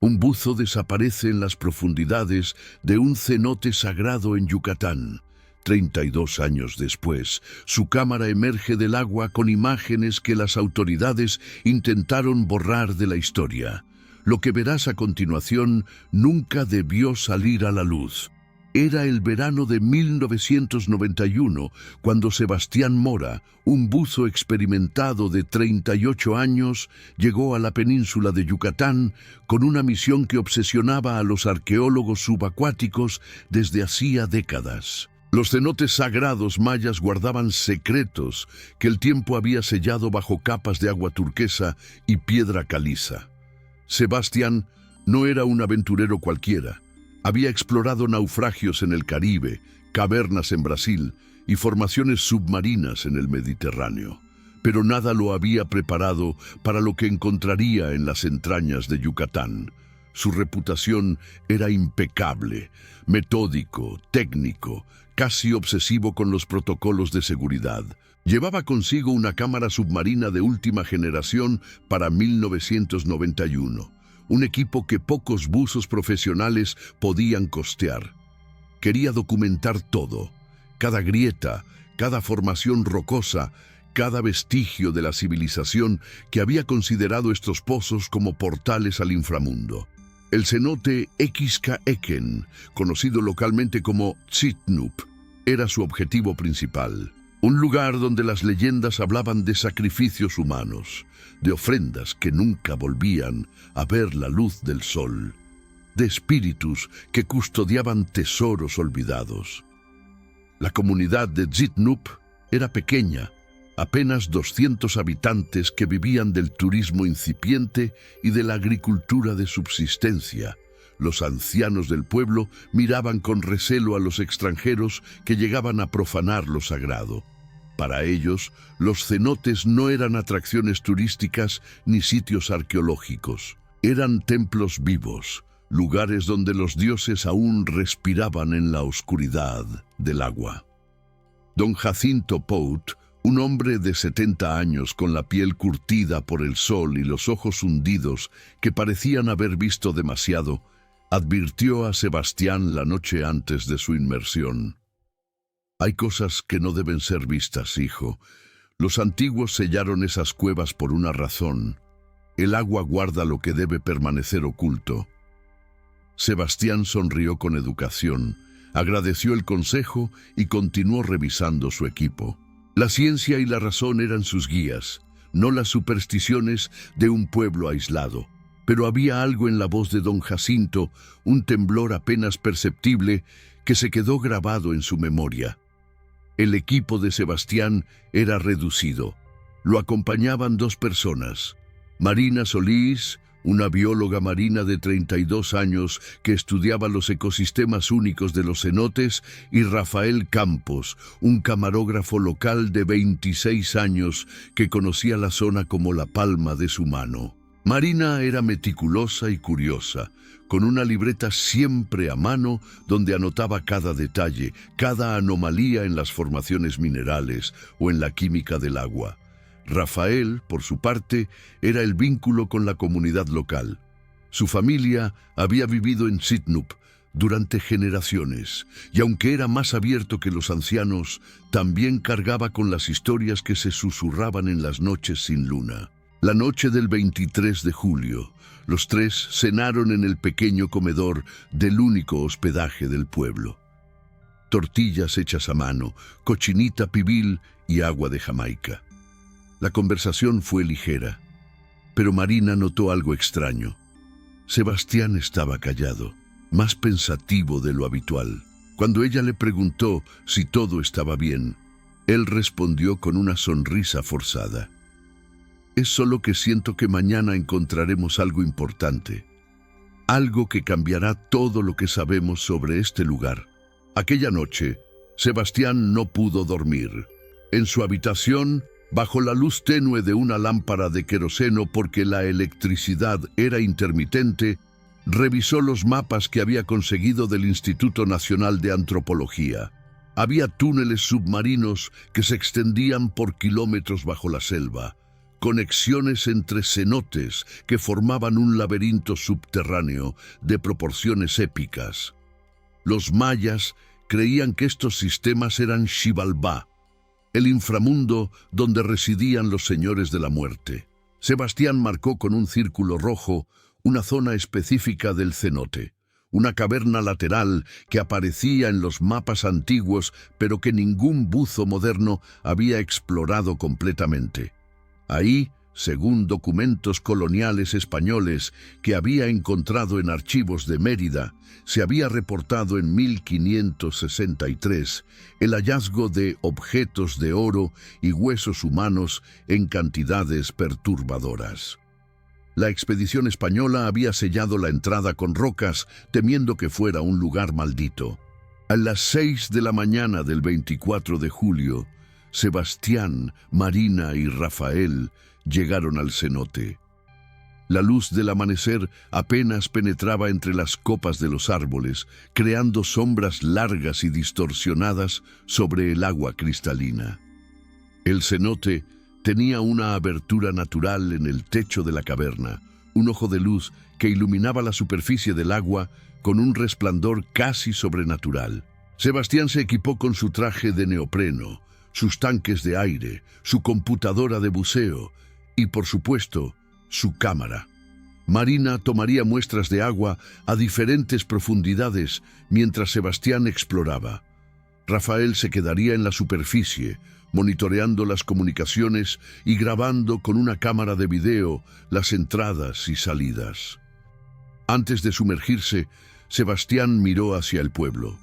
Un buzo desaparece en las profundidades de un cenote sagrado en Yucatán. 32 años después, su cámara emerge del agua con imágenes que las autoridades intentaron borrar de la historia. Lo que verás a continuación nunca debió salir a la luz. Era el verano de 1991, cuando Sebastián Mora, un buzo experimentado de 38 años, llegó a la península de Yucatán con una misión que obsesionaba a los arqueólogos subacuáticos desde hacía décadas. Los cenotes sagrados mayas guardaban secretos que el tiempo había sellado bajo capas de agua turquesa y piedra caliza. Sebastián no era un aventurero cualquiera. Había explorado naufragios en el Caribe, cavernas en Brasil y formaciones submarinas en el Mediterráneo. Pero nada lo había preparado para lo que encontraría en las entrañas de Yucatán. Su reputación era impecable, metódico, técnico, casi obsesivo con los protocolos de seguridad. Llevaba consigo una cámara submarina de última generación para 1991, un equipo que pocos buzos profesionales podían costear. Quería documentar todo, cada grieta, cada formación rocosa, cada vestigio de la civilización que había considerado estos pozos como portales al inframundo. El cenote Xcaequen, conocido localmente como Tzitnup, era su objetivo principal. Un lugar donde las leyendas hablaban de sacrificios humanos, de ofrendas que nunca volvían a ver la luz del sol, de espíritus que custodiaban tesoros olvidados. La comunidad de Tzitnup era pequeña, apenas 200 habitantes que vivían del turismo incipiente y de la agricultura de subsistencia. Los ancianos del pueblo miraban con recelo a los extranjeros que llegaban a profanar lo sagrado. Para ellos, los cenotes no eran atracciones turísticas ni sitios arqueológicos. Eran templos vivos, lugares donde los dioses aún respiraban en la oscuridad del agua. Don Jacinto Pout, un hombre de 70 años con la piel curtida por el sol y los ojos hundidos que parecían haber visto demasiado, advirtió a Sebastián la noche antes de su inmersión. «Hay cosas que no deben ser vistas, hijo. Los antiguos sellaron esas cuevas por una razón. El agua guarda lo que debe permanecer oculto». Sebastián sonrió con educación, agradeció el consejo y continuó revisando su equipo. La ciencia y la razón eran sus guías, no las supersticiones de un pueblo aislado. Pero había algo en la voz de don Jacinto, un temblor apenas perceptible, que se quedó grabado en su memoria. El equipo de Sebastián era reducido. Lo acompañaban 2 personas. Marina Solís, una bióloga marina de 32 años que estudiaba los ecosistemas únicos de los cenotes, y Rafael Campos, un camarógrafo local de 26 años que conocía la zona como la palma de su mano. Marina era meticulosa y curiosa, con una libreta siempre a mano donde anotaba cada detalle, cada anomalía en las formaciones minerales o en la química del agua. Rafael, por su parte, era el vínculo con la comunidad local. Su familia había vivido en Tzitnup durante generaciones, y aunque era más abierto que los ancianos, también cargaba con las historias que se susurraban en las noches sin luna. La noche del 23 de julio, los 3 cenaron en el pequeño comedor del único hospedaje del pueblo. Tortillas hechas a mano, cochinita pibil y agua de Jamaica. La conversación fue ligera, pero Marina notó algo extraño. Sebastián estaba callado, más pensativo de lo habitual. Cuando ella le preguntó si todo estaba bien, él respondió con una sonrisa forzada. «Es solo que siento que mañana encontraremos algo importante, algo que cambiará todo lo que sabemos sobre este lugar». Aquella noche, Sebastián no pudo dormir. En su habitación, bajo la luz tenue de una lámpara de queroseno porque la electricidad era intermitente, revisó los mapas que había conseguido del Instituto Nacional de Antropología. Había túneles submarinos que se extendían por kilómetros bajo la selva, conexiones entre cenotes que formaban un laberinto subterráneo de proporciones épicas. Los mayas creían que estos sistemas eran Xibalbá, el inframundo donde residían los señores de la muerte. Sebastián marcó con un círculo rojo una zona específica del cenote, una caverna lateral que aparecía en los mapas antiguos, pero que ningún buzo moderno había explorado completamente. Ahí, según documentos coloniales españoles que había encontrado en archivos de Mérida, se había reportado en 1563 el hallazgo de objetos de oro y huesos humanos en cantidades perturbadoras. La expedición española había sellado la entrada con rocas, temiendo que fuera un lugar maldito. A las 6 de la mañana del 24 de julio, Sebastián, Marina y Rafael llegaron al cenote. La luz del amanecer apenas penetraba entre las copas de los árboles, creando sombras largas y distorsionadas sobre el agua cristalina. El cenote tenía una abertura natural en el techo de la caverna, un ojo de luz que iluminaba la superficie del agua con un resplandor casi sobrenatural. Sebastián se equipó con su traje de neopreno, sus tanques de aire, su computadora de buceo y, por supuesto, su cámara. Marina tomaría muestras de agua a diferentes profundidades mientras Sebastián exploraba. Rafael se quedaría en la superficie, monitoreando las comunicaciones y grabando con una cámara de video las entradas y salidas. Antes de sumergirse, Sebastián miró hacia el pueblo.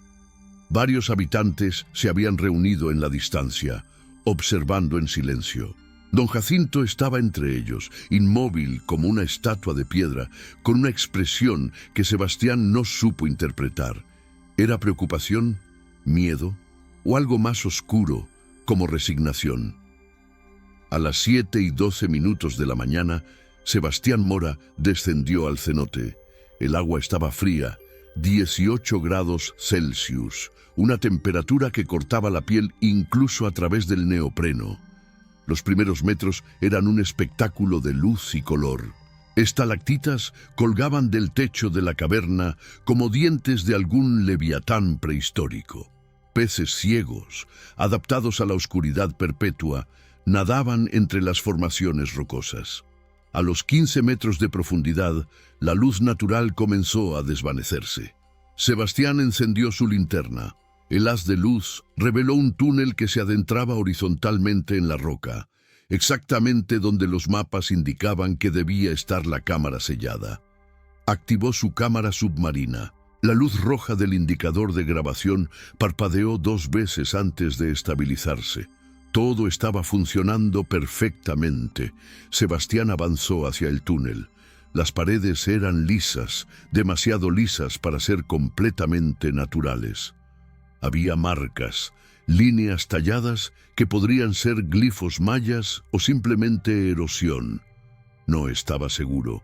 Varios habitantes se habían reunido en la distancia, observando en silencio. Don Jacinto estaba entre ellos, inmóvil como una estatua de piedra, con una expresión que Sebastián no supo interpretar. ¿Era preocupación, miedo o algo más oscuro, como resignación? A las 7:12 de la mañana, Sebastián Mora descendió al cenote. El agua estaba fría, 18 grados Celsius, una temperatura que cortaba la piel incluso a través del neopreno. Los primeros metros eran un espectáculo de luz y color. Estalactitas colgaban del techo de la caverna como dientes de algún leviatán prehistórico. Peces ciegos, adaptados a la oscuridad perpetua, nadaban entre las formaciones rocosas. A los 15 metros de profundidad, la luz natural comenzó a desvanecerse. Sebastián encendió su linterna. El haz de luz reveló un túnel que se adentraba horizontalmente en la roca, exactamente donde los mapas indicaban que debía estar la cámara sellada. Activó su cámara submarina. La luz roja del indicador de grabación parpadeó 2 veces antes de estabilizarse. Todo estaba funcionando perfectamente. Sebastián avanzó hacia el túnel. Las paredes eran lisas, demasiado lisas para ser completamente naturales. Había marcas, líneas talladas que podrían ser glifos mayas o simplemente erosión. No estaba seguro.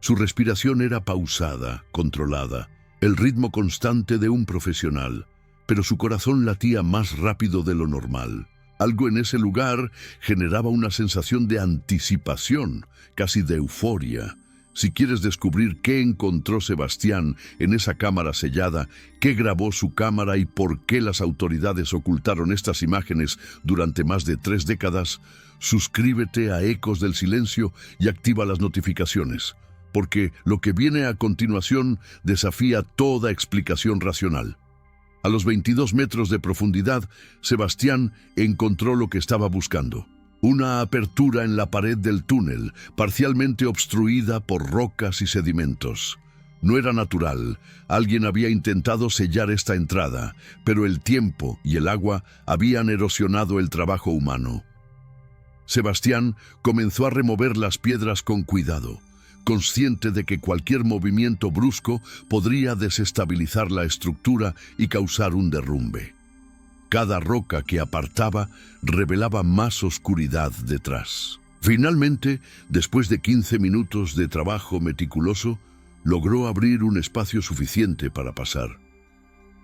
Su respiración era pausada, controlada, el ritmo constante de un profesional, pero su corazón latía más rápido de lo normal. Algo en ese lugar generaba una sensación de anticipación, casi de euforia. Si quieres descubrir qué encontró Sebastián en esa cámara sellada, qué grabó su cámara y por qué las autoridades ocultaron estas imágenes durante más de 3 décadas, suscríbete a Ecos del Silencio y activa las notificaciones, porque lo que viene a continuación desafía toda explicación racional. A los 22 metros de profundidad, Sebastián encontró lo que estaba buscando. Una apertura en la pared del túnel, parcialmente obstruida por rocas y sedimentos. No era natural. Alguien había intentado sellar esta entrada, pero el tiempo y el agua habían erosionado el trabajo humano. Sebastián comenzó a remover las piedras con cuidado, consciente de que cualquier movimiento brusco podría desestabilizar la estructura y causar un derrumbe. Cada roca que apartaba revelaba más oscuridad detrás. Finalmente, después de 15 minutos de trabajo meticuloso, logró abrir un espacio suficiente para pasar.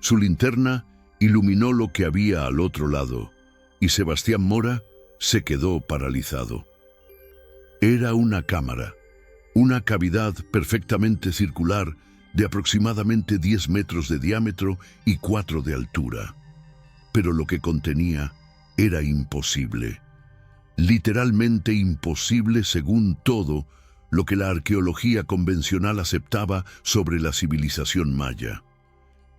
Su linterna iluminó lo que había al otro lado, y Sebastián Mora se quedó paralizado. Era una cámara, una cavidad perfectamente circular de aproximadamente 10 metros de diámetro y 4 de altura. Pero lo que contenía era imposible. Literalmente imposible según todo lo que la arqueología convencional aceptaba sobre la civilización maya.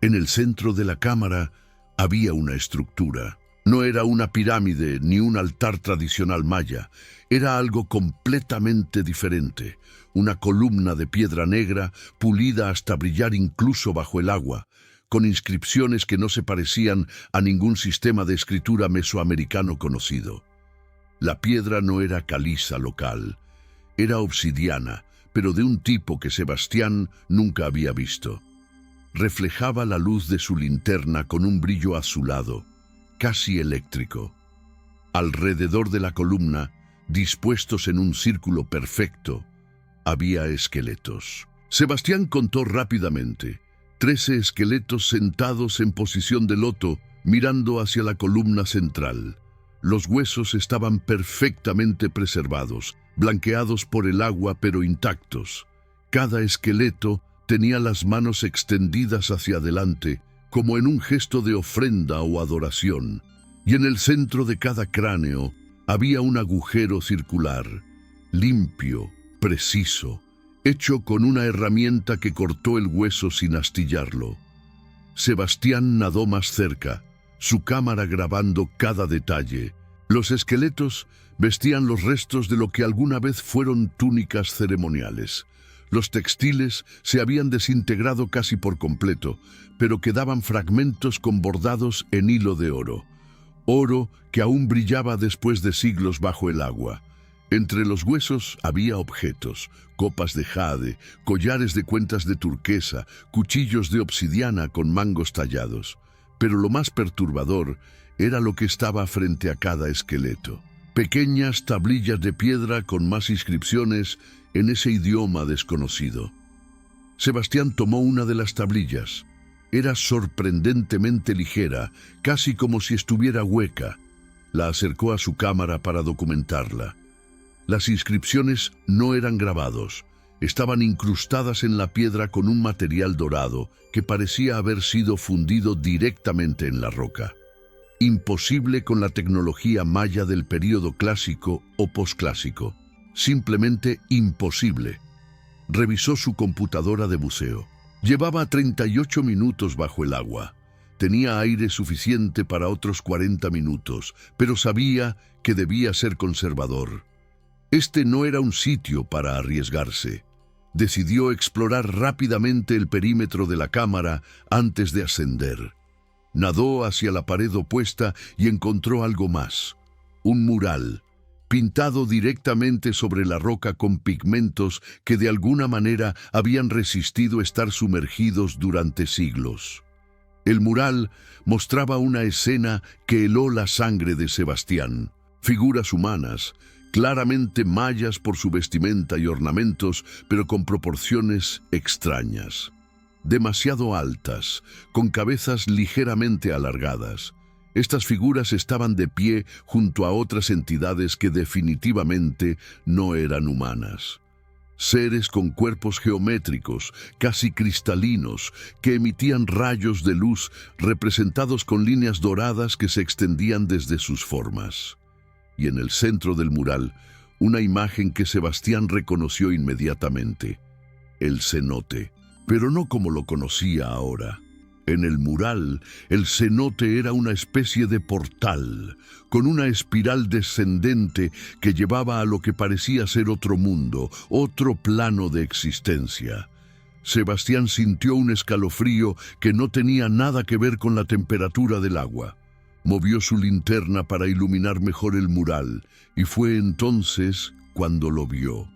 En el centro de la cámara había una estructura. No era una pirámide ni un altar tradicional maya, era algo completamente diferente. Una columna de piedra negra, pulida hasta brillar incluso bajo el agua, con inscripciones que no se parecían a ningún sistema de escritura mesoamericano conocido. La piedra no era caliza local, era obsidiana, pero de un tipo que Sebastián nunca había visto. Reflejaba la luz de su linterna con un brillo azulado, casi eléctrico. Alrededor de la columna, dispuestos en un círculo perfecto, había esqueletos. Sebastián contó rápidamente: 13 esqueletos sentados en posición de loto, mirando hacia la columna central. Los huesos estaban perfectamente preservados, blanqueados por el agua pero intactos. Cada esqueleto tenía las manos extendidas hacia adelante, como en un gesto de ofrenda o adoración, y en el centro de cada cráneo había un agujero circular, limpio, preciso, hecho con una herramienta que cortó el hueso sin astillarlo. Sebastián nadó más cerca, su cámara grabando cada detalle. Los esqueletos vestían los restos de lo que alguna vez fueron túnicas ceremoniales. Los textiles se habían desintegrado casi por completo, pero quedaban fragmentos con bordados en hilo de oro. Oro que aún brillaba después de siglos bajo el agua. Entre los huesos había objetos, copas de jade, collares de cuentas de turquesa, cuchillos de obsidiana con mangos tallados. Pero lo más perturbador era lo que estaba frente a cada esqueleto. Pequeñas tablillas de piedra con más inscripciones en ese idioma desconocido. Sebastián tomó una de las tablillas. Era sorprendentemente ligera, casi como si estuviera hueca. La acercó a su cámara para documentarla. Las inscripciones no eran grabados, estaban incrustadas en la piedra con un material dorado que parecía haber sido fundido directamente en la roca. Imposible con la tecnología maya del período clásico o posclásico. Simplemente imposible. Revisó su computadora de buceo. Llevaba 38 minutos bajo el agua. Tenía aire suficiente para otros 40 minutos, pero sabía que debía ser conservador. Este no era un sitio para arriesgarse. Decidió explorar rápidamente el perímetro de la cámara antes de ascender. Nadó hacia la pared opuesta y encontró algo más. Un mural, pintado directamente sobre la roca con pigmentos que de alguna manera habían resistido estar sumergidos durante siglos. El mural mostraba una escena que heló la sangre de Sebastián. Figuras humanas, claramente mayas por su vestimenta y ornamentos, pero con proporciones extrañas. Demasiado altas, con cabezas ligeramente alargadas. Estas figuras estaban de pie junto a otras entidades que definitivamente no eran humanas. Seres con cuerpos geométricos, casi cristalinos, que emitían rayos de luz representados con líneas doradas que se extendían desde sus formas. Y en el centro del mural, una imagen que Sebastián reconoció inmediatamente: el cenote, pero no como lo conocía ahora. En el mural, el cenote era una especie de portal, con una espiral descendente que llevaba a lo que parecía ser otro mundo, otro plano de existencia. Sebastián sintió un escalofrío que no tenía nada que ver con la temperatura del agua. Movió su linterna para iluminar mejor el mural, y fue entonces cuando lo vio.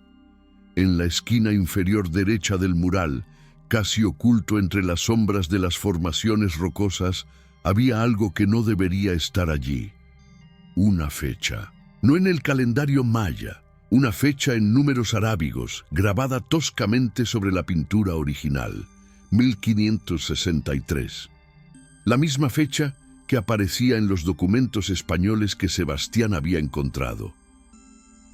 En la esquina inferior derecha del mural, casi oculto entre las sombras de las formaciones rocosas, había algo que no debería estar allí. Una fecha. No en el calendario maya, una fecha en números arábigos, grabada toscamente sobre la pintura original, 1563. La misma fecha que aparecía en los documentos españoles que Sebastián había encontrado.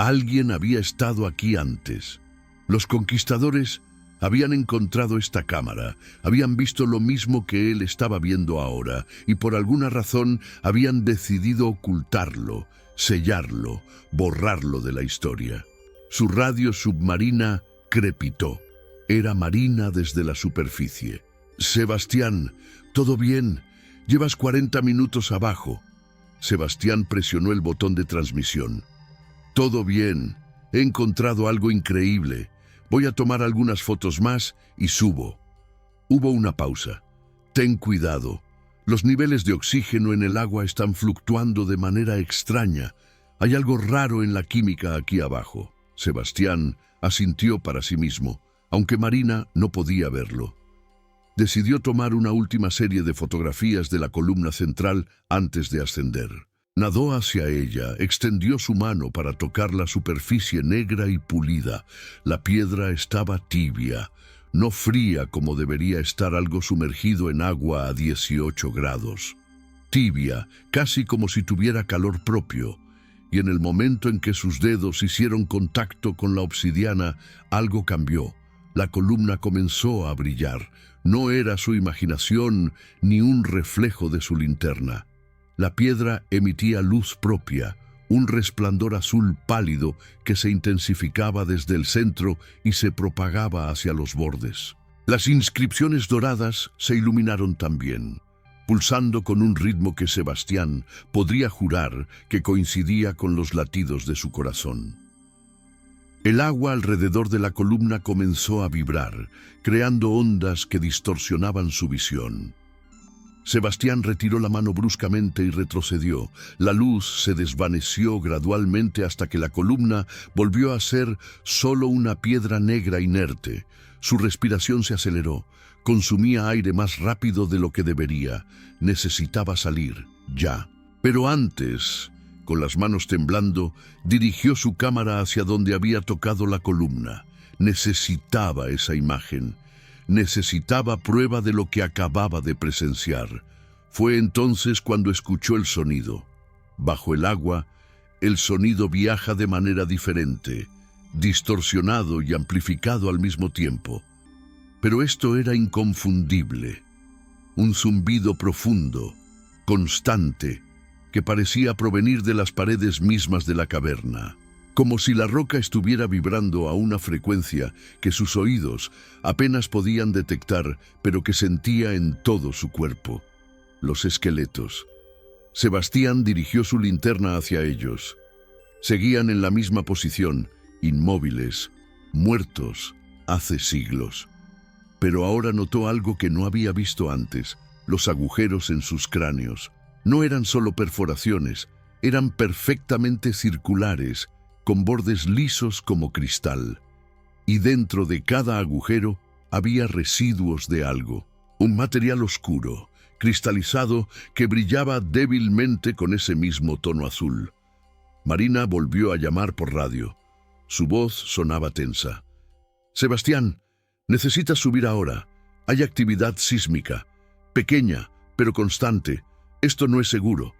Alguien había estado aquí antes. Los conquistadores habían encontrado esta cámara, habían visto lo mismo que él estaba viendo ahora, y por alguna razón habían decidido ocultarlo, sellarlo, borrarlo de la historia. Su radio submarina crepitó. Era Marina desde la superficie. «Sebastián, ¿todo bien? Llevas 40 minutos abajo». Sebastián presionó el botón de transmisión. «Todo bien. He encontrado algo increíble. Voy a tomar algunas fotos más y subo». Hubo una pausa. «Ten cuidado. Los niveles de oxígeno en el agua están fluctuando de manera extraña. Hay algo raro en la química aquí abajo». Sebastián asintió para sí mismo, aunque Marina no podía verlo. Decidió tomar una última serie de fotografías de la columna central antes de ascender. Nadó hacia ella, extendió su mano para tocar la superficie negra y pulida. La piedra estaba tibia, no fría como debería estar algo sumergido en agua a 18 grados. Tibia, casi como si tuviera calor propio. Y en el momento en que sus dedos hicieron contacto con la obsidiana, algo cambió. La columna comenzó a brillar. No era su imaginación ni un reflejo de su linterna. La piedra emitía luz propia, un resplandor azul pálido que se intensificaba desde el centro y se propagaba hacia los bordes. Las inscripciones doradas se iluminaron también, pulsando con un ritmo que Sebastián podría jurar que coincidía con los latidos de su corazón. El agua alrededor de la columna comenzó a vibrar, creando ondas que distorsionaban su visión. Sebastián retiró la mano bruscamente y retrocedió. La luz se desvaneció gradualmente hasta que la columna volvió a ser solo una piedra negra inerte. Su respiración se aceleró. Consumía aire más rápido de lo que debería. Necesitaba salir, ya. Pero antes, con las manos temblando, dirigió su cámara hacia donde había tocado la columna. Necesitaba esa imagen. Necesitaba prueba de lo que acababa de presenciar. Fue entonces cuando escuchó el sonido. Bajo el agua, el sonido viaja de manera diferente, distorsionado y amplificado al mismo tiempo. Pero esto era inconfundible. Un zumbido profundo, constante, que parecía provenir de las paredes mismas de la caverna. Como si la roca estuviera vibrando a una frecuencia que sus oídos apenas podían detectar, pero que sentía en todo su cuerpo. Los esqueletos. Sebastián dirigió su linterna hacia ellos. Seguían en la misma posición, inmóviles, muertos hace siglos. Pero ahora notó algo que no había visto antes: los agujeros en sus cráneos. No eran solo perforaciones, eran perfectamente circulares, con bordes lisos como cristal. Y dentro de cada agujero había residuos de algo, un material oscuro, cristalizado, que brillaba débilmente con ese mismo tono azul. Marina volvió a llamar por radio. Su voz sonaba tensa. «Sebastián, necesitas subir ahora. Hay actividad sísmica, pequeña, pero constante. Esto no es seguro».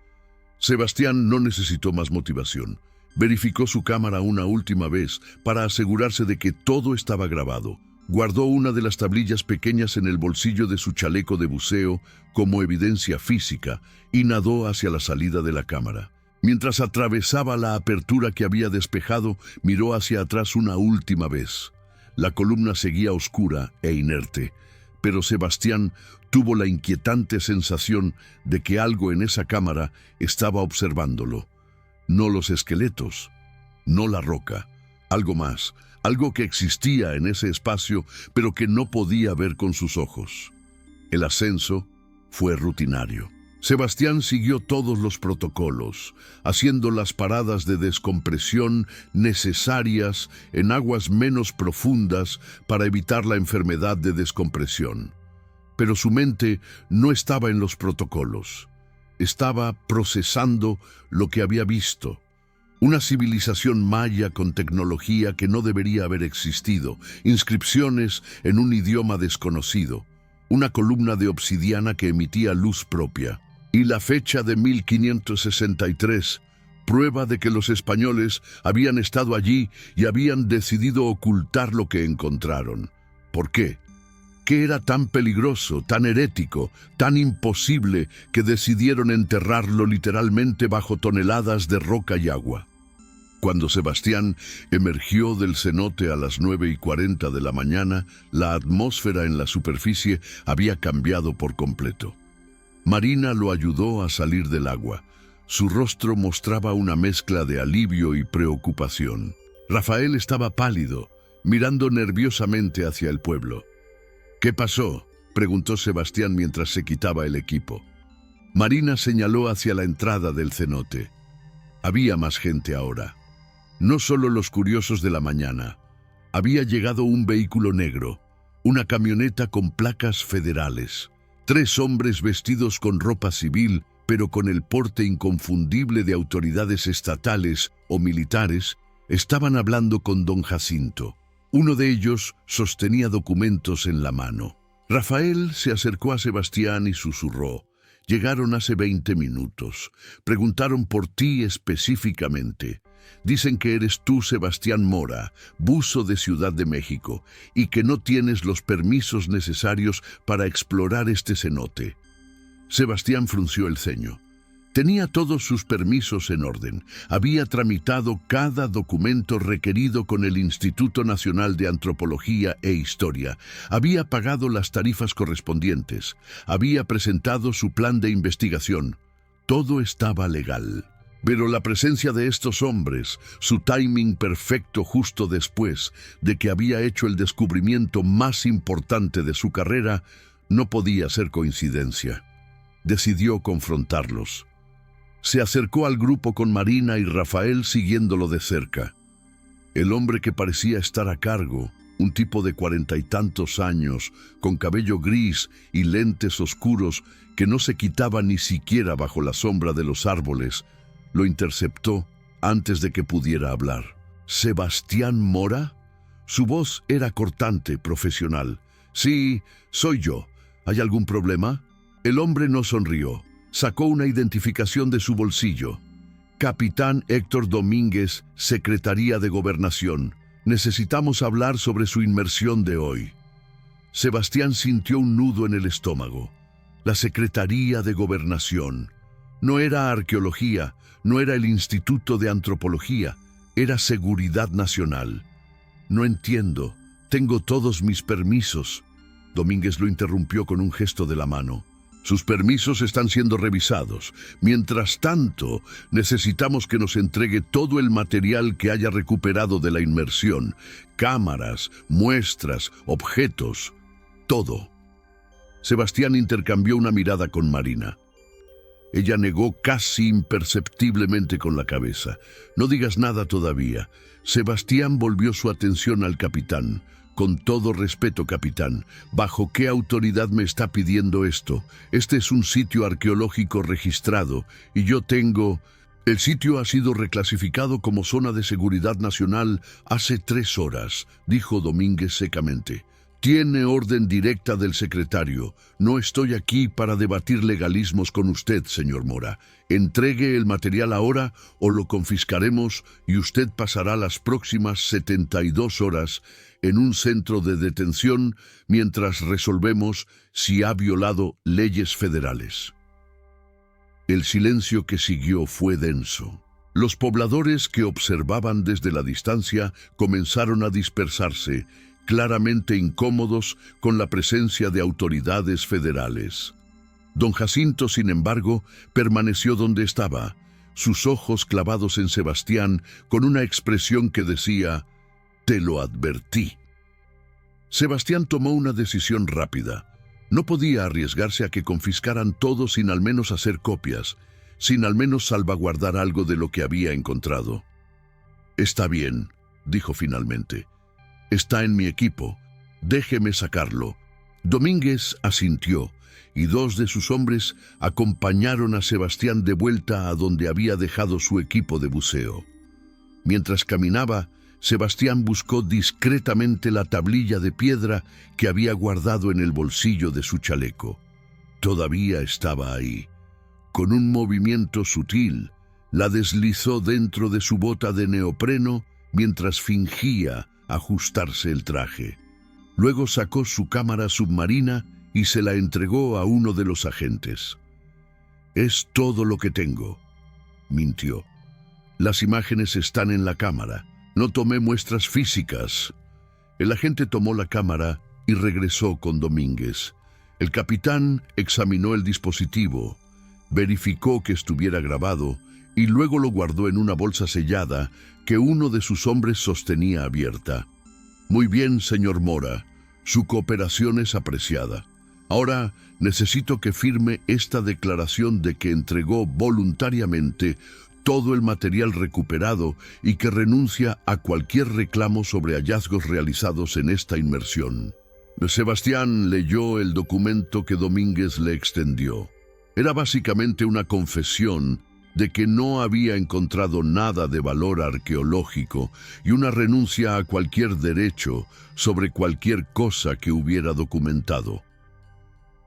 Sebastián no necesitó más motivación. Verificó su cámara una última vez para asegurarse de que todo estaba grabado. Guardó una de las tablillas pequeñas en el bolsillo de su chaleco de buceo como evidencia física y nadó hacia la salida de la cámara. Mientras atravesaba la apertura que había despejado, miró hacia atrás una última vez. La columna seguía oscura e inerte, pero Sebastián tuvo la inquietante sensación de que algo en esa cámara estaba observándolo. No los esqueletos, no la roca, algo más, algo que existía en ese espacio, pero que no podía ver con sus ojos. El ascenso fue rutinario. Sebastián siguió todos los protocolos, haciendo las paradas de descompresión necesarias en aguas menos profundas para evitar la enfermedad de descompresión. Pero su mente no estaba en los protocolos. Estaba procesando lo que había visto. Una civilización maya con tecnología que no debería haber existido, inscripciones en un idioma desconocido, una columna de obsidiana que emitía luz propia, y la fecha de 1563, prueba de que los españoles habían estado allí y habían decidido ocultar lo que encontraron. ¿Por qué? ¿Qué era tan peligroso, tan herético, tan imposible que decidieron enterrarlo literalmente bajo toneladas de roca y agua? Cuando Sebastián emergió del cenote a las 9:40 de la mañana, la atmósfera en la superficie había cambiado por completo. Marina lo ayudó a salir del agua. Su rostro mostraba una mezcla de alivio y preocupación. Rafael estaba pálido, mirando nerviosamente hacia el pueblo. ¿Qué pasó?, preguntó Sebastián mientras se quitaba el equipo. Marina señaló hacia la entrada del cenote. Había más gente ahora. No solo los curiosos de la mañana. Había llegado un vehículo negro, una camioneta con placas federales. 3 hombres vestidos con ropa civil, pero con el porte inconfundible de autoridades estatales o militares, estaban hablando con don Jacinto. Uno de ellos sostenía documentos en la mano. Rafael se acercó a Sebastián y susurró: «Llegaron hace 20 minutos. Preguntaron por ti específicamente. Dicen que eres tú, Sebastián Mora, buzo de Ciudad de México, y que no tienes los permisos necesarios para explorar este cenote». Sebastián frunció el ceño. Tenía todos sus permisos en orden. Había tramitado cada documento requerido con el Instituto Nacional de Antropología e Historia. Había pagado las tarifas correspondientes. Había presentado su plan de investigación. Todo estaba legal. Pero la presencia de estos hombres, su timing perfecto justo después de que había hecho el descubrimiento más importante de su carrera, no podía ser coincidencia. Decidió confrontarlos. Se acercó al grupo con Marina y Rafael siguiéndolo de cerca. El hombre que parecía estar a cargo, un tipo de 40 y tantos años, con cabello gris y lentes oscuros que no se quitaba ni siquiera bajo la sombra de los árboles, lo interceptó antes de que pudiera hablar. ¿Sebastián Mora? Su voz era cortante, profesional. «Sí, soy yo. ¿Hay algún problema?» El hombre no sonrió. Sacó una identificación de su bolsillo. «Capitán Héctor Domínguez, Secretaría de Gobernación. Necesitamos hablar sobre su inmersión de hoy». Sebastián sintió un nudo en el estómago. La Secretaría de Gobernación. No era arqueología, no era el Instituto de Antropología, era Seguridad Nacional. «No entiendo. Tengo todos mis permisos». Domínguez lo interrumpió con un gesto de la mano. «Sus permisos están siendo revisados. Mientras tanto, necesitamos que nos entregue todo el material que haya recuperado de la inmersión. Cámaras, muestras, objetos, todo». Sebastián intercambió una mirada con Marina. Ella negó casi imperceptiblemente con la cabeza. «No digas nada todavía». Sebastián volvió su atención al capitán. «Con todo respeto, capitán, ¿bajo qué autoridad me está pidiendo esto? Este es un sitio arqueológico registrado y yo tengo...» «El sitio ha sido reclasificado como zona de seguridad nacional hace 3 horas», dijo Domínguez secamente. «Tiene orden directa del secretario. No estoy aquí para debatir legalismos con usted, señor Mora. Entregue el material ahora o lo confiscaremos y usted pasará las próximas 72 horas en un centro de detención mientras resolvemos si ha violado leyes federales». El silencio que siguió fue denso. Los pobladores que observaban desde la distancia comenzaron a dispersarse, claramente incómodos con la presencia de autoridades federales. Don Jacinto, sin embargo, permaneció donde estaba, sus ojos clavados en Sebastián con una expresión que decía: «Te lo advertí». Sebastián tomó una decisión rápida. No podía arriesgarse a que confiscaran todo sin al menos hacer copias, sin al menos salvaguardar algo de lo que había encontrado. «Está bien», dijo finalmente. «Está en mi equipo. Déjeme sacarlo». Domínguez asintió, y 2 de sus hombres acompañaron a Sebastián de vuelta a donde había dejado su equipo de buceo. Mientras caminaba, Sebastián buscó discretamente la tablilla de piedra que había guardado en el bolsillo de su chaleco. Todavía estaba ahí. Con un movimiento sutil, La deslizó dentro de su bota de neopreno mientras fingía ajustarse el traje. Luego sacó su cámara submarina y se la entregó a uno de los agentes. «Es todo lo que tengo», mintió. «Las imágenes están en la cámara. No tomé muestras físicas». El agente tomó la cámara y regresó con Domínguez. El capitán examinó el dispositivo, verificó que estuviera grabado y luego lo guardó en una bolsa sellada que uno de sus hombres sostenía abierta. «Muy bien, señor Mora. Su cooperación es apreciada. Ahora necesito que firme esta declaración de que entregó voluntariamente todo el material recuperado y que renuncia a cualquier reclamo sobre hallazgos realizados en esta inmersión». Sebastián leyó el documento que Domínguez le extendió. Era básicamente una confesión de que no había encontrado nada de valor arqueológico y una renuncia a cualquier derecho sobre cualquier cosa que hubiera documentado.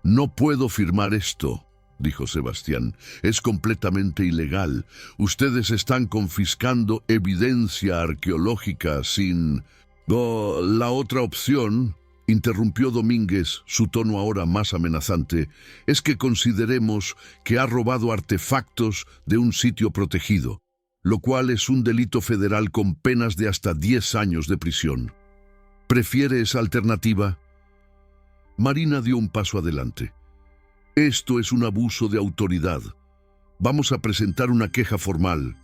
«No puedo firmar esto», dijo Sebastián. «Es completamente ilegal. Ustedes están confiscando evidencia arqueológica sin...» «La otra opción», interrumpió Domínguez, su tono ahora más amenazante, «es que consideremos que ha robado artefactos de un sitio protegido, lo cual es un delito federal con penas de hasta 10 años de prisión. ¿Prefiere esa alternativa?» Marina dio un paso adelante. «Esto es un abuso de autoridad. Vamos a presentar una queja formal».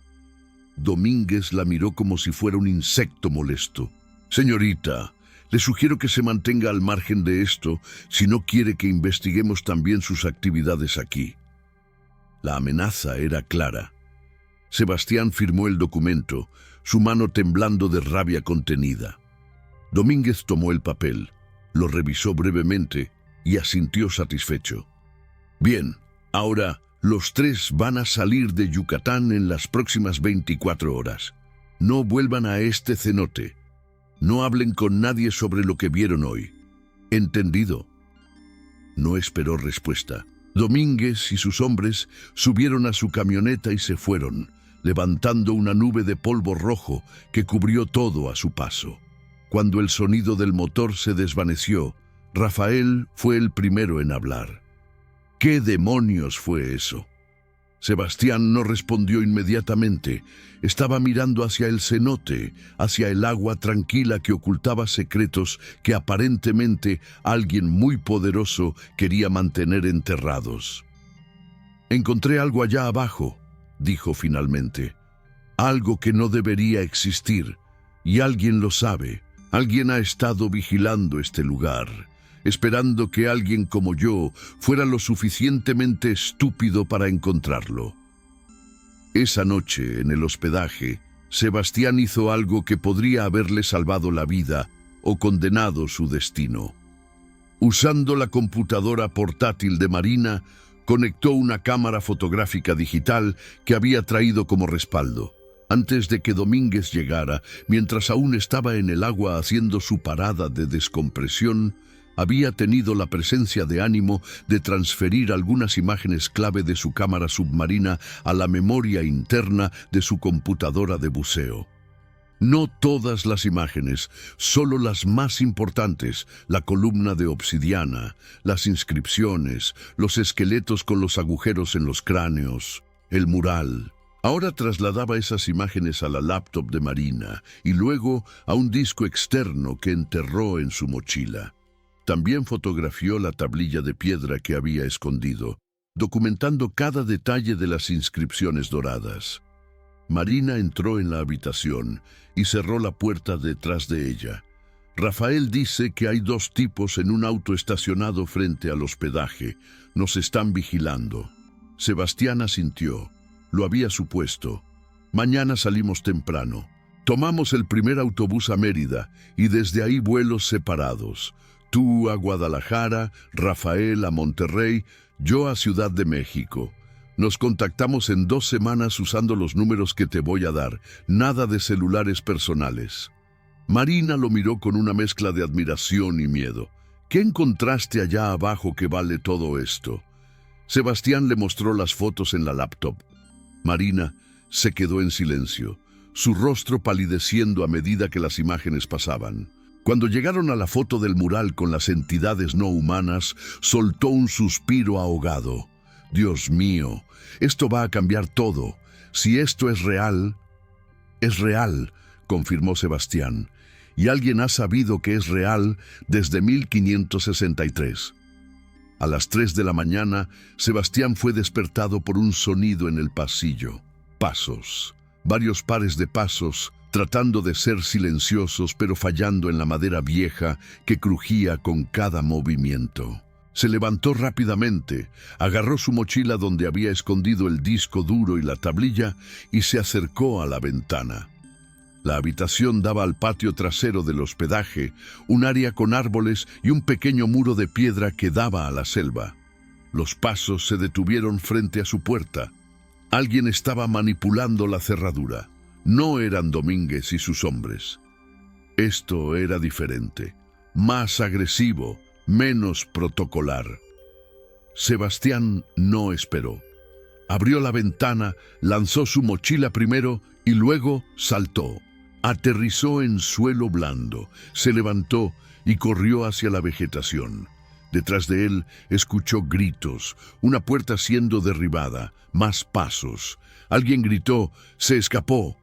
Domínguez la miró como si fuera un insecto molesto. «Señorita, le sugiero que se mantenga al margen de esto si no quiere que investiguemos también sus actividades aquí». La amenaza era clara. Sebastián firmó el documento, su mano temblando de rabia contenida. Domínguez tomó el papel, lo revisó brevemente y asintió satisfecho. «Bien, ahora los tres van a salir de Yucatán en las próximas 24 horas. No vuelvan a este cenote. No hablen con nadie sobre lo que vieron hoy. ¿Entendido?» No esperó respuesta. Domínguez y sus hombres subieron a su camioneta y se fueron, levantando una nube de polvo rojo que cubrió todo a su paso. Cuando el sonido del motor se desvaneció, Rafael fue el primero en hablar. «¿Qué demonios fue eso?» Sebastián no respondió inmediatamente. Estaba mirando hacia el cenote, hacia el agua tranquila que ocultaba secretos que aparentemente alguien muy poderoso quería mantener enterrados. «Encontré algo allá abajo», dijo finalmente. «Algo que no debería existir, y alguien lo sabe. Alguien ha estado vigilando este lugar, esperando que alguien como yo fuera lo suficientemente estúpido para encontrarlo». Esa noche, en el hospedaje, Sebastián hizo algo que podría haberle salvado la vida o condenado su destino. Usando la computadora portátil de Marina, conectó una cámara fotográfica digital que había traído como respaldo. Antes de que Domínguez llegara, mientras aún estaba en el agua haciendo su parada de descompresión, había tenido la presencia de ánimo de transferir algunas imágenes clave de su cámara submarina a la memoria interna de su computadora de buceo. No todas las imágenes, solo las más importantes, la columna de obsidiana, las inscripciones, los esqueletos con los agujeros en los cráneos, el mural. Ahora trasladaba esas imágenes a la laptop de Marina y luego a un disco externo que enterró en su mochila. También fotografió la tablilla de piedra que había escondido, documentando cada detalle de las inscripciones doradas. Marina entró en la habitación y cerró la puerta detrás de ella. Rafael dice que hay 2 tipos en un auto estacionado frente al hospedaje. Nos están vigilando. Sebastián asintió. Lo había supuesto. Mañana salimos temprano. Tomamos el primer autobús a Mérida y desde ahí vuelos separados. Tú a Guadalajara, Rafael a Monterrey, yo a Ciudad de México. Nos contactamos en 2 semanas usando los números que te voy a dar. Nada de celulares personales». Marina lo miró con una mezcla de admiración y miedo. «¿Qué encontraste allá abajo que vale todo esto?» Sebastián le mostró las fotos en la laptop. «Marina, Se quedó en silencio, su rostro palideciendo a medida que las imágenes pasaban. Cuando llegaron a la foto del mural con las entidades no humanas, soltó un suspiro ahogado. Dios mío, esto va a cambiar todo. Si esto es real, confirmó Sebastián. Y alguien ha sabido que es real desde 1563. A las 3 de la mañana, Sebastián fue despertado por un sonido en el pasillo. Pasos. Varios pares de pasos, tratando de ser silenciosos pero fallando en la madera vieja que crujía con cada movimiento. Se levantó rápidamente, agarró su mochila donde había escondido el disco duro y la tablilla y se acercó a la ventana. La habitación daba al patio trasero del hospedaje, un área con árboles y un pequeño muro de piedra que daba a la selva. Los pasos se detuvieron frente a su puerta. Alguien estaba manipulando la cerradura. No eran Domínguez y sus hombres. Esto era diferente, más agresivo, menos protocolar. Sebastián no esperó. Abrió la ventana, lanzó su mochila primero y luego saltó. Aterrizó en suelo blando, se levantó y corrió hacia la vegetación. Detrás de él escuchó gritos, una puerta siendo derribada, más pasos. Alguien gritó, «¡Se escapó!»,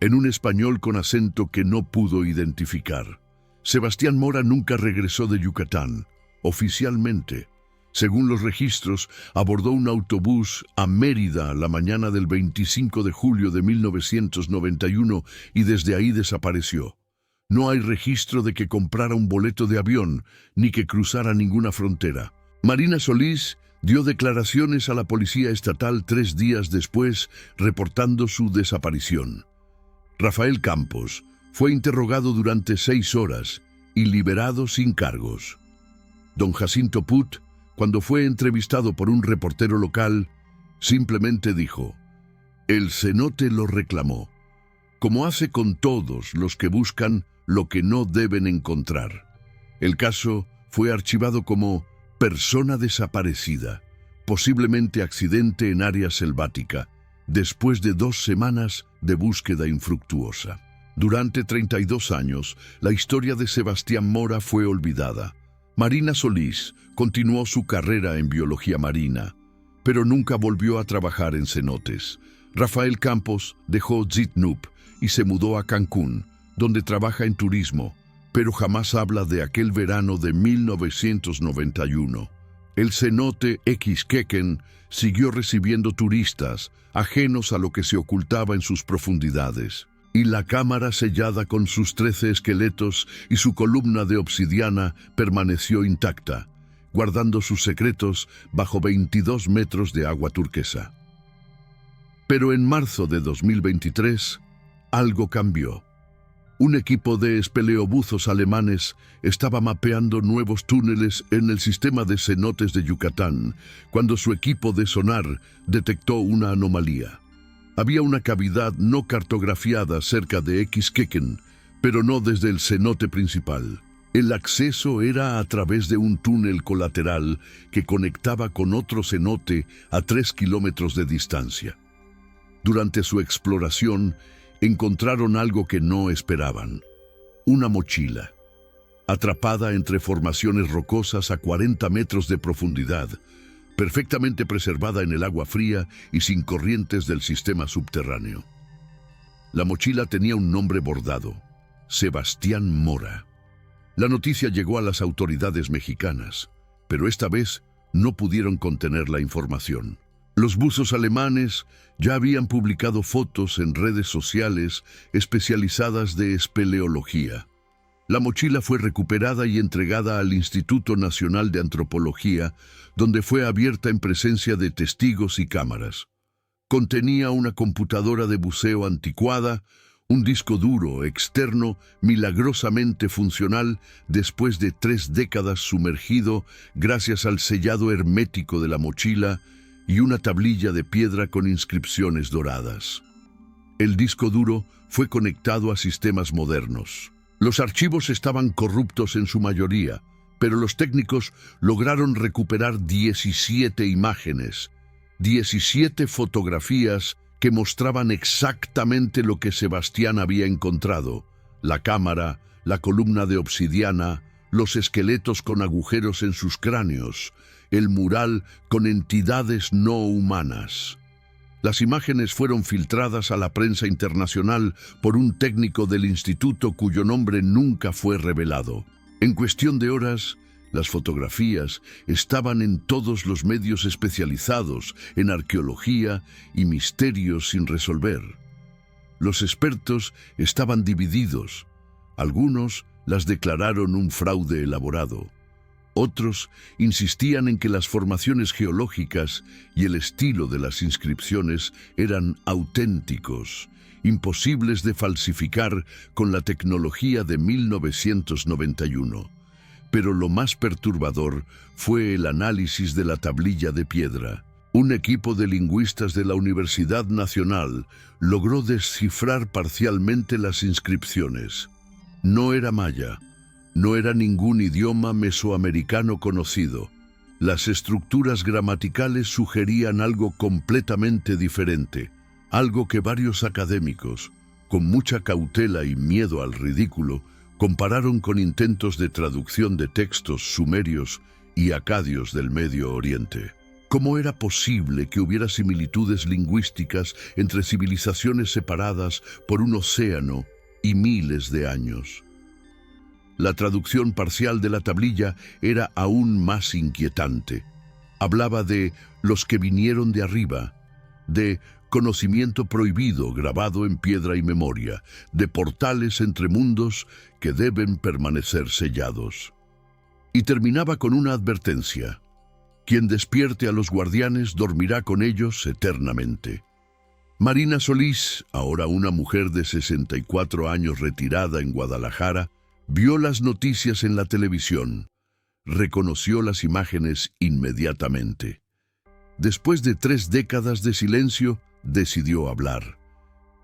en un español con acento que no pudo identificar. Sebastián Mora nunca regresó de Yucatán, oficialmente. Según los registros, abordó un autobús a Mérida la mañana del 25 de julio de 1991 y desde ahí desapareció. No hay registro de que comprara un boleto de avión ni que cruzara ninguna frontera. Marina Solís dio declaraciones a la policía estatal 3 días después, reportando su desaparición. Rafael Campos fue interrogado durante 6 horas y liberado sin cargos. Don Jacinto Put, cuando fue entrevistado por un reportero local, simplemente dijo, «El cenote lo reclamó, como hace con todos los que buscan lo que no deben encontrar». El caso fue archivado como persona desaparecida, posiblemente accidente en área selvática, después de 2 semanas de búsqueda infructuosa. Durante 32 años, la historia de Sebastián Mora fue olvidada. Marina Solís continuó su carrera en biología marina, pero nunca volvió a trabajar en cenotes. Rafael Campos dejó Zitnup y se mudó a Cancún, donde trabaja en turismo, pero jamás habla de aquel verano de 1991. El cenote Xquequén siguió recibiendo turistas, ajenos a lo que se ocultaba en sus profundidades. Y la cámara sellada con sus 13 esqueletos y su columna de obsidiana permaneció intacta, guardando sus secretos bajo 22 metros de agua turquesa. Pero en marzo de 2023, algo cambió. Un equipo de espeleobuzos alemanes estaba mapeando nuevos túneles en el sistema de cenotes de Yucatán, cuando su equipo de sonar detectó una anomalía. Había una cavidad no cartografiada cerca de Xquequén, pero no desde el cenote principal. El acceso era a través de un túnel colateral que conectaba con otro cenote a 3 kilómetros de distancia. Durante su exploración, encontraron algo que no esperaban: una mochila, atrapada entre formaciones rocosas a 40 metros de profundidad, perfectamente preservada en el agua fría y sin corrientes del sistema subterráneo. La mochila tenía un nombre bordado: Sebastián Mora. La noticia llegó a las autoridades mexicanas, pero esta vez no pudieron contener la información. Los buzos alemanes ya habían publicado fotos en redes sociales especializadas de espeleología. La mochila fue recuperada y entregada al Instituto Nacional de Antropología, donde fue abierta en presencia de testigos y cámaras. Contenía una computadora de buceo anticuada, un disco duro externo milagrosamente funcional después de 3 décadas sumergido gracias al sellado hermético de la mochila, y una tablilla de piedra con inscripciones doradas. El disco duro fue conectado a sistemas modernos. Los archivos estaban corruptos en su mayoría, pero los técnicos lograron recuperar 17 imágenes, 17 fotografías que mostraban exactamente lo que Sebastián había encontrado: la cámara, la columna de obsidiana, los esqueletos con agujeros en sus cráneos, el mural con entidades no humanas. Las imágenes fueron filtradas a la prensa internacional por un técnico del instituto cuyo nombre nunca fue revelado. En cuestión de horas, las fotografías estaban en todos los medios especializados en arqueología y misterios sin resolver. Los expertos estaban divididos. Algunos las declararon un fraude elaborado. Otros insistían en que las formaciones geológicas y el estilo de las inscripciones eran auténticos, imposibles de falsificar con la tecnología de 1991. Pero lo más perturbador fue el análisis de la tablilla de piedra. Un equipo de lingüistas de la Universidad Nacional logró descifrar parcialmente las inscripciones. No era maya. No era ningún idioma mesoamericano conocido. Las estructuras gramaticales sugerían algo completamente diferente, algo que varios académicos, con mucha cautela y miedo al ridículo, compararon con intentos de traducción de textos sumerios y acadios del Medio Oriente. ¿Cómo era posible que hubiera similitudes lingüísticas entre civilizaciones separadas por un océano y miles de años? La traducción parcial de la tablilla era aún más inquietante. Hablaba de los que vinieron de arriba, de conocimiento prohibido grabado en piedra y memoria, de portales entre mundos que deben permanecer sellados. Y terminaba con una advertencia: quien despierte a los guardianes dormirá con ellos eternamente. Marina Solís, ahora una mujer de 64 años retirada en Guadalajara, vio las noticias en la televisión. Reconoció las imágenes inmediatamente. Después de 3 décadas de silencio, decidió hablar.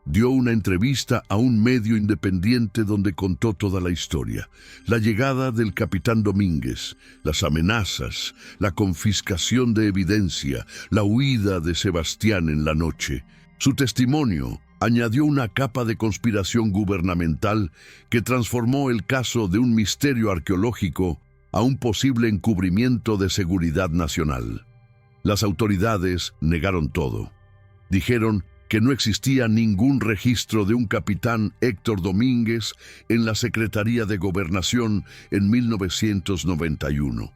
Dio una entrevista a un medio independiente donde contó toda la historia: la llegada del capitán Domínguez, las amenazas, la confiscación de evidencia, la huida de Sebastián en la noche. Su testimonio añadió una capa de conspiración gubernamental que transformó el caso de un misterio arqueológico a un posible encubrimiento de seguridad nacional. Las autoridades negaron todo. Dijeron que no existía ningún registro de un capitán Héctor Domínguez en la Secretaría de Gobernación en 1991.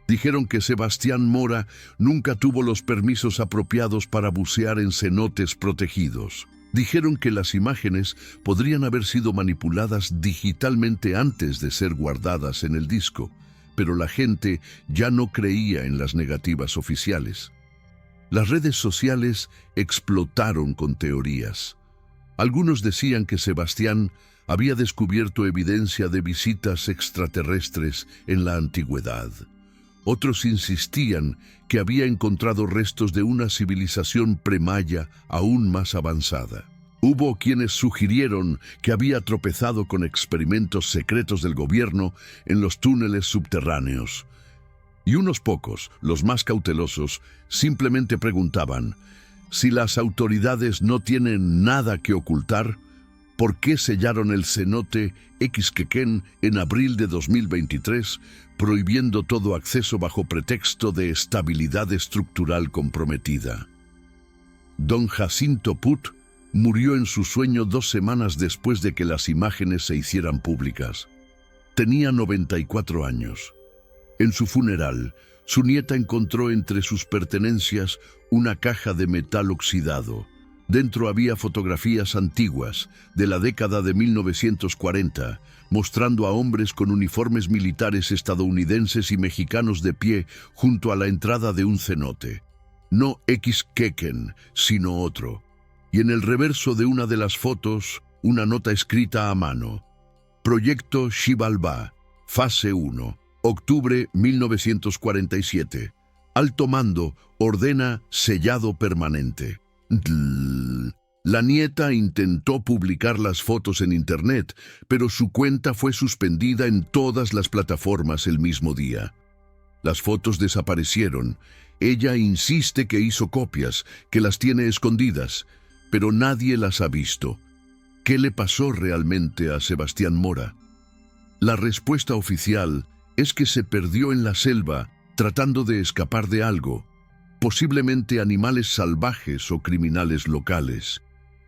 Dijeron que Sebastián Mora nunca tuvo los permisos apropiados para bucear en cenotes protegidos. Dijeron que las imágenes podrían haber sido manipuladas digitalmente antes de ser guardadas en el disco, pero la gente ya no creía en las negativas oficiales. Las redes sociales explotaron con teorías. Algunos decían que Sebastián había descubierto evidencia de visitas extraterrestres en la antigüedad. Otros insistían que había encontrado restos de una civilización premaya aún más avanzada. Hubo quienes sugirieron que había tropezado con experimentos secretos del gobierno en los túneles subterráneos. Y unos pocos, los más cautelosos, simplemente preguntaban: si las autoridades no tienen nada que ocultar, ¿por qué sellaron el cenote Xquequén en abril de 2023, prohibiendo todo acceso bajo pretexto de estabilidad estructural comprometida? Don Jacinto Put murió en su sueño 2 semanas después de que las imágenes se hicieran públicas. Tenía 94 años. En su funeral, su nieta encontró entre sus pertenencias una caja de metal oxidado. Dentro había fotografías antiguas, de la década de 1940, mostrando a hombres con uniformes militares estadounidenses y mexicanos de pie junto a la entrada de un cenote. No Xquequén, sino otro. Y en el reverso de una de las fotos, una nota escrita a mano: Proyecto Xibalbá, fase 1, octubre 1947. Alto mando, ordena sellado permanente. La nieta intentó publicar las fotos en internet, pero su cuenta fue suspendida en todas las plataformas el mismo día. Las fotos desaparecieron. Ella insiste que hizo copias, que las tiene escondidas, pero nadie las ha visto. ¿Qué le pasó realmente a Sebastián Mora? La respuesta oficial es que se perdió en la selva tratando de escapar de algo, posiblemente animales salvajes o criminales locales,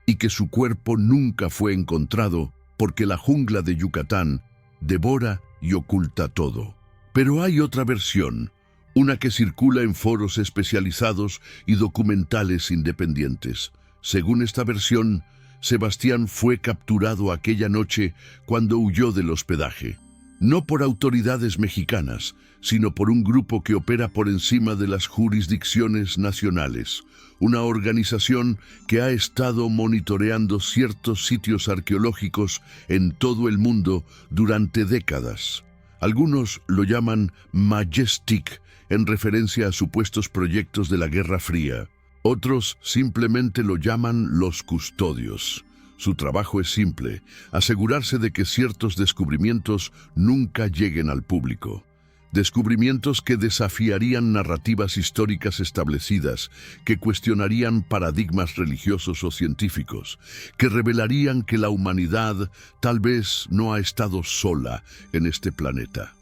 y que su cuerpo nunca fue encontrado porque la jungla de Yucatán devora y oculta todo. Pero hay otra versión, una que circula en foros especializados y documentales independientes. Según esta versión, Sebastián fue capturado aquella noche cuando huyó del hospedaje, no por autoridades mexicanas, sino por un grupo que opera por encima de las jurisdicciones nacionales, una organización que ha estado monitoreando ciertos sitios arqueológicos en todo el mundo durante décadas. Algunos lo llaman Majestic, en referencia a supuestos proyectos de la Guerra Fría. Otros simplemente lo llaman los custodios. Su trabajo es simple, asegurarse de que ciertos descubrimientos nunca lleguen al público. Descubrimientos que desafiarían narrativas históricas establecidas, que cuestionarían paradigmas religiosos o científicos, que revelarían que la humanidad tal vez no ha estado sola en este planeta.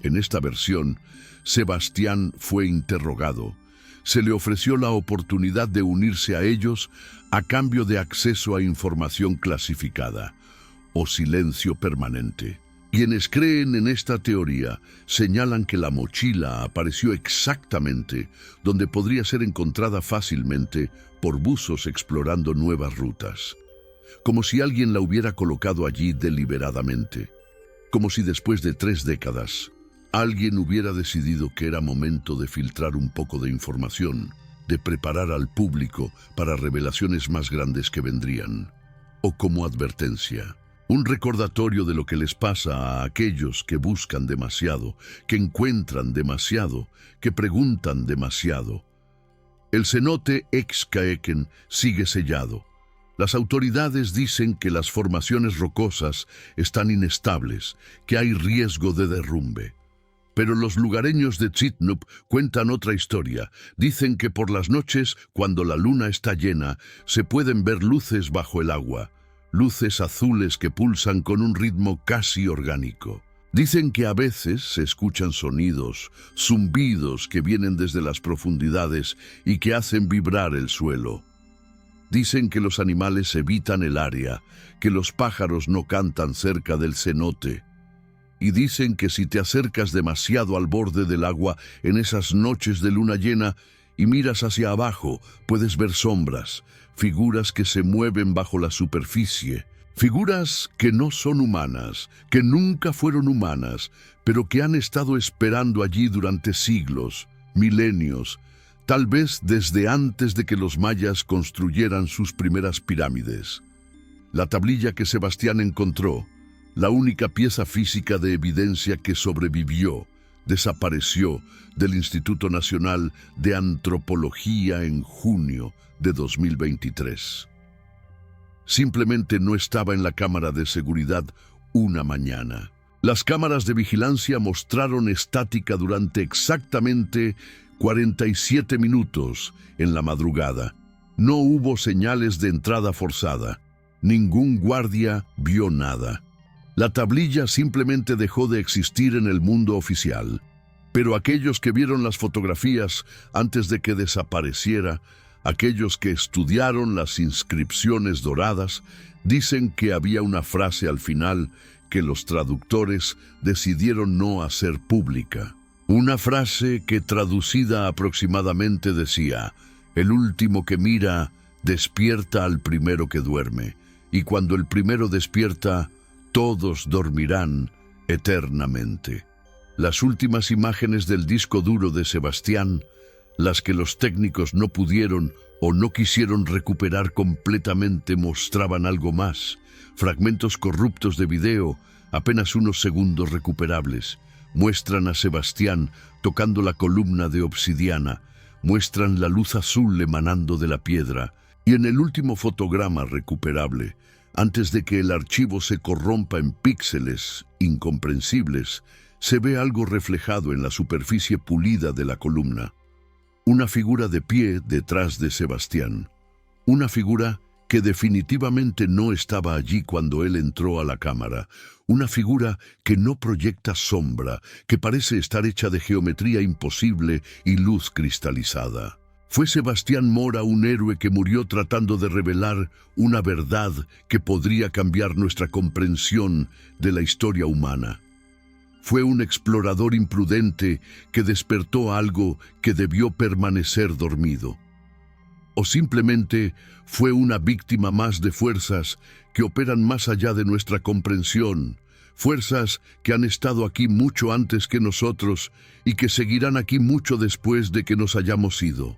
En esta versión, Sebastián fue interrogado. Se le ofreció la oportunidad de unirse a ellos a cambio de acceso a información clasificada o silencio permanente. Quienes creen en esta teoría señalan que la mochila apareció exactamente donde podría ser encontrada fácilmente por buzos explorando nuevas rutas, como si alguien la hubiera colocado allí deliberadamente, como si después de 3 décadas alguien hubiera decidido que era momento de filtrar un poco de información, de preparar al público para revelaciones más grandes que vendrían, o como advertencia. Un recordatorio de lo que les pasa a aquellos que buscan demasiado, que encuentran demasiado, que preguntan demasiado. El cenote Xcaequen sigue sellado. Las autoridades dicen que las formaciones rocosas están inestables, que hay riesgo de derrumbe. Pero los lugareños de Tzitnup cuentan otra historia. Dicen que por las noches, cuando la luna está llena, se pueden ver luces bajo el agua. Luces azules que pulsan con un ritmo casi orgánico. Dicen que a veces se escuchan sonidos, zumbidos que vienen desde las profundidades y que hacen vibrar el suelo. Dicen que los animales evitan el área, que los pájaros no cantan cerca del cenote. Y dicen que si te acercas demasiado al borde del agua en esas noches de luna llena y miras hacia abajo, puedes ver sombras, figuras que se mueven bajo la superficie, figuras que no son humanas, que nunca fueron humanas, pero que han estado esperando allí durante siglos, milenios, tal vez desde antes de que los mayas construyeran sus primeras pirámides. La tablilla que Sebastián encontró, la única pieza física de evidencia que sobrevivió, desapareció del Instituto Nacional de Antropología en junio de 2023. Simplemente no estaba en la cámara de seguridad una mañana. Las cámaras de vigilancia mostraron estática durante exactamente 47 minutos en la madrugada. No hubo señales de entrada forzada. Ningún guardia vio nada. La tablilla simplemente dejó de existir en el mundo oficial. Pero aquellos que vieron las fotografías antes de que desapareciera, aquellos que estudiaron las inscripciones doradas, dicen que había una frase al final que los traductores decidieron no hacer pública. Una frase que traducida aproximadamente decía: el último que mira despierta al primero que duerme, y cuando el primero despierta, todos dormirán eternamente. Las últimas imágenes del disco duro de Sebastián, las que los técnicos no pudieron o no quisieron recuperar completamente, mostraban algo más. Fragmentos corruptos de video, apenas unos segundos recuperables, muestran a Sebastián tocando la columna de obsidiana, muestran la luz azul emanando de la piedra, y en el último fotograma recuperable, antes de que el archivo se corrompa en píxeles incomprensibles, se ve algo reflejado en la superficie pulida de la columna. Una figura de pie detrás de Sebastián. Una figura que definitivamente no estaba allí cuando él entró a la cámara. Una figura que no proyecta sombra, que parece estar hecha de geometría imposible y luz cristalizada. Fue Sebastián Mora, un héroe que murió tratando de revelar una verdad que podría cambiar nuestra comprensión de la historia humana. Fue un explorador imprudente que despertó algo que debió permanecer dormido. O simplemente fue una víctima más de fuerzas que operan más allá de nuestra comprensión, fuerzas que han estado aquí mucho antes que nosotros y que seguirán aquí mucho después de que nos hayamos ido.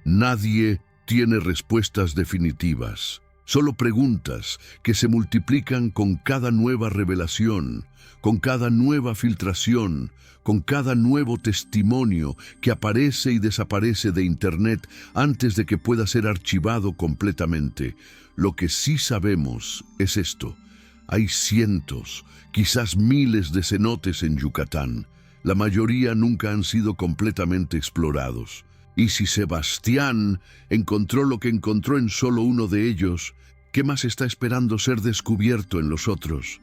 Nadie tiene respuestas definitivas, solo preguntas que se multiplican con cada nueva revelación, con cada nueva filtración, con cada nuevo testimonio que aparece y desaparece de Internet antes de que pueda ser archivado completamente. Lo que sí sabemos es esto: hay cientos, quizás miles de cenotes en Yucatán. La mayoría nunca han sido completamente explorados. Y si Sebastián encontró lo que encontró en solo uno de ellos, ¿qué más está esperando ser descubierto en los otros?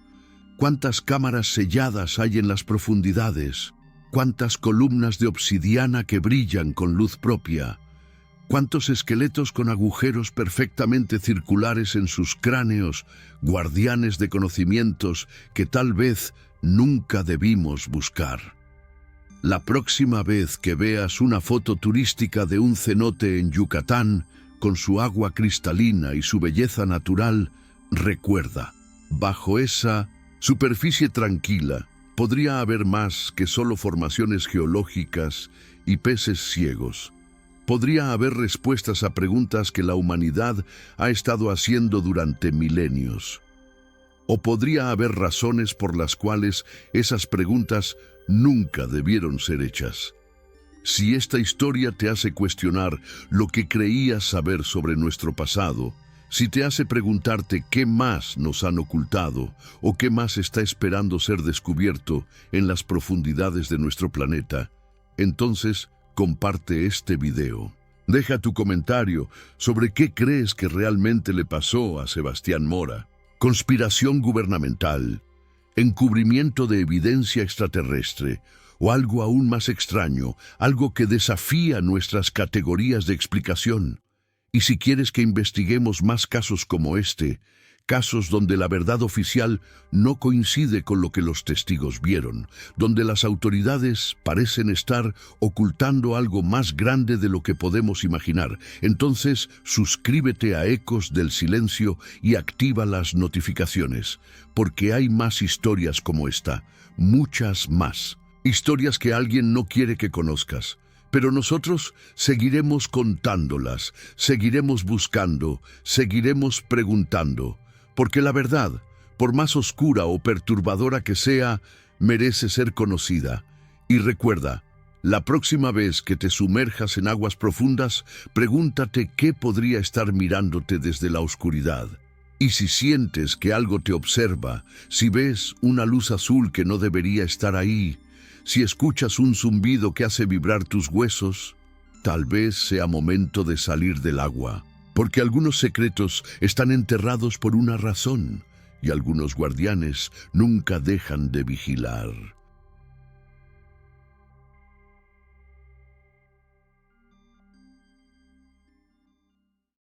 ¿Cuántas cámaras selladas hay en las profundidades? ¿Cuántas columnas de obsidiana que brillan con luz propia? ¿Cuántos esqueletos con agujeros perfectamente circulares en sus cráneos, guardianes de conocimientos que tal vez nunca debimos buscar? La próxima vez que veas una foto turística de un cenote en Yucatán, con su agua cristalina y su belleza natural, recuerda, bajo esa superficie tranquila podría haber más que solo formaciones geológicas y peces ciegos. Podría haber respuestas a preguntas que la humanidad ha estado haciendo durante milenios. O podría haber razones por las cuales esas preguntas nunca debieron ser hechas. Si esta historia te hace cuestionar lo que creías saber sobre nuestro pasado, si te hace preguntarte qué más nos han ocultado o qué más está esperando ser descubierto en las profundidades de nuestro planeta, entonces comparte este video. Deja tu comentario sobre qué crees que realmente le pasó a Sebastián Mora. Conspiración gubernamental, encubrimiento de evidencia extraterrestre o algo aún más extraño, algo que desafía nuestras categorías de explicación. Y si quieres que investiguemos más casos como este, casos donde la verdad oficial no coincide con lo que los testigos vieron, donde las autoridades parecen estar ocultando algo más grande de lo que podemos imaginar, entonces suscríbete a Ecos del Silencio y activa las notificaciones, porque hay más historias como esta, muchas más. Historias que alguien no quiere que conozcas. Pero nosotros seguiremos contándolas, seguiremos buscando, seguiremos preguntando, porque la verdad, por más oscura o perturbadora que sea, merece ser conocida. Y recuerda, la próxima vez que te sumerjas en aguas profundas, pregúntate qué podría estar mirándote desde la oscuridad. Y si sientes que algo te observa, si ves una luz azul que no debería estar ahí, si escuchas un zumbido que hace vibrar tus huesos, tal vez sea momento de salir del agua, porque algunos secretos están enterrados por una razón y algunos guardianes nunca dejan de vigilar.